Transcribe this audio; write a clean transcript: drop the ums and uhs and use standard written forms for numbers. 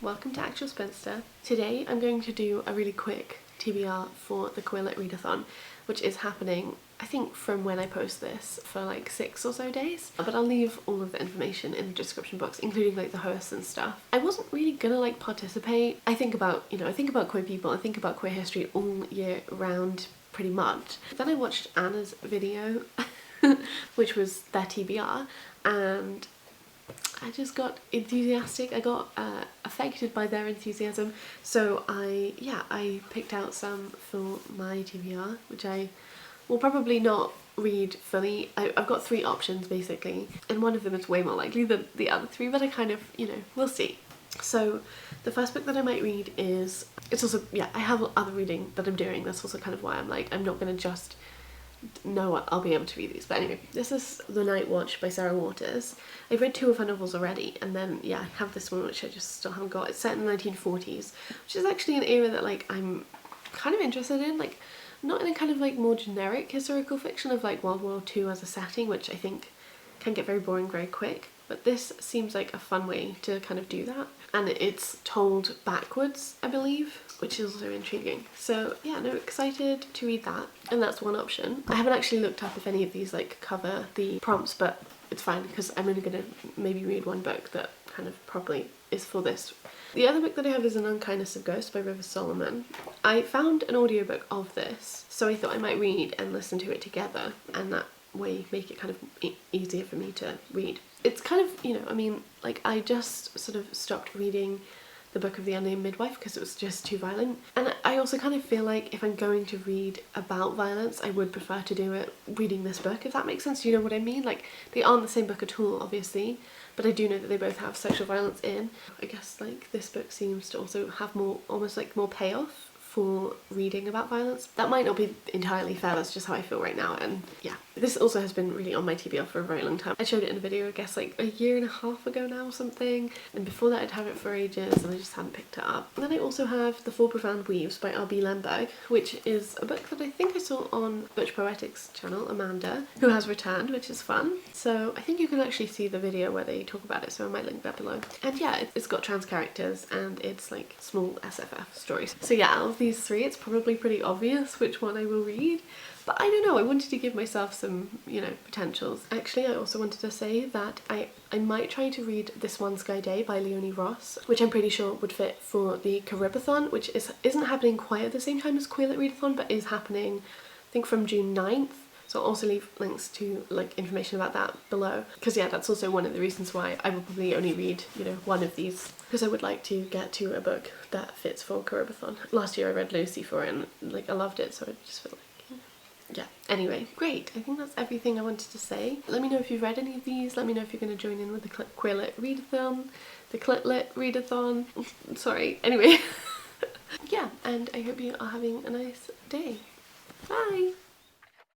welcome to Actual Spinster. Today I'm going to do a really quick TBR for the Queer Lit Readathon, which is happening, I think, from when I post this for like 6 or so days. But I'll leave all of the information in the description box, including like the hosts and stuff. I wasn't really gonna like participate. I think about queer people, I think about queer history all year round pretty much. Then I watched Anna's video, which was their TBR, and I just got enthusiastic. I got affected by their enthusiasm, so I picked out some for my TBR, which I will probably not read fully. I've got 3 options basically, and one of them is way more likely than the other 3, but I kind of, we'll see. So the first book that I might read is, it's also, I have other reading that I'm doing. That's also kind of why I'm like, I'm not gonna just know I'll be able to read these. But anyway, this is The Night Watch by Sarah Waters. I've read 2 of her novels already, and then I have this one which I just still haven't got. It's set in the 1940s, which is actually an era that like I'm kind of interested in, like not in a kind of like more generic historical fiction of like World War II as a setting, which I think can get very boring very quick, but this seems like a fun way to kind of do that, and it's told backwards, I believe, which is also intriguing. So yeah, no, excited to read that, and that's one option. I haven't actually looked up if any of these like cover the prompts, but it's fine because I'm only gonna maybe read one book that kind of probably is for this. The other book that I have is An Unkindness of Ghosts by River Solomon. I found an audiobook of this, so I thought I might read and listen to it together, and that way make it kind of easier for me to read. It's kind of, I mean, like I just sort of stopped reading the Book of the Unnamed Midwife because it was just too violent, and I also kind of feel like if I'm going to read about violence, I would prefer to do it reading this book, if that makes sense. You know what I mean? Like they aren't the same book at all, obviously, but I do know that they both have sexual violence in. I guess like this book seems to also have more, almost like more payoff for reading about violence. That might not be entirely fair, that's just how I feel right now. And yeah, this also has been really on my TBR for a very long time. I showed it in a video, I guess like a year and a half ago now or something, and before that I'd had it for ages and I just hadn't picked it up. And then I also have The Four Profound Weaves by R.B. Lemberg, which is a book that I think I saw on Butch Poetics channel, Amanda, who has returned, which is fun. So I think you can actually see the video where they talk about it, so I might link that below. And yeah, it's got trans characters and it's like small SFF stories. So yeah, out of these 3, it's probably pretty obvious which one I will read, but I don't know, I wanted to give myself some, potentials. Actually, I also wanted to say that I might try to read This One Sky Day by Leonie Ross, which I'm pretty sure would fit for the caribathon, which isn't happening quite at the same time as Queer Lit Readathon, but is happening, I think, from June 9th. So I'll also leave links to like information about that below, because yeah, that's also one of the reasons why I will probably only read, one of these, because I would like to get to a book that fits for caribathon. Last year I read Lucy for it and like I loved it, so I just feel like, yeah. Anyway, great. I think that's everything I wanted to say. Let me know if you've read any of these. Let me know if you're going to join in with the Queer Lit Readathon, the Clit Lit Readathon. Sorry. Anyway, yeah, and I hope you are having a nice day. Bye!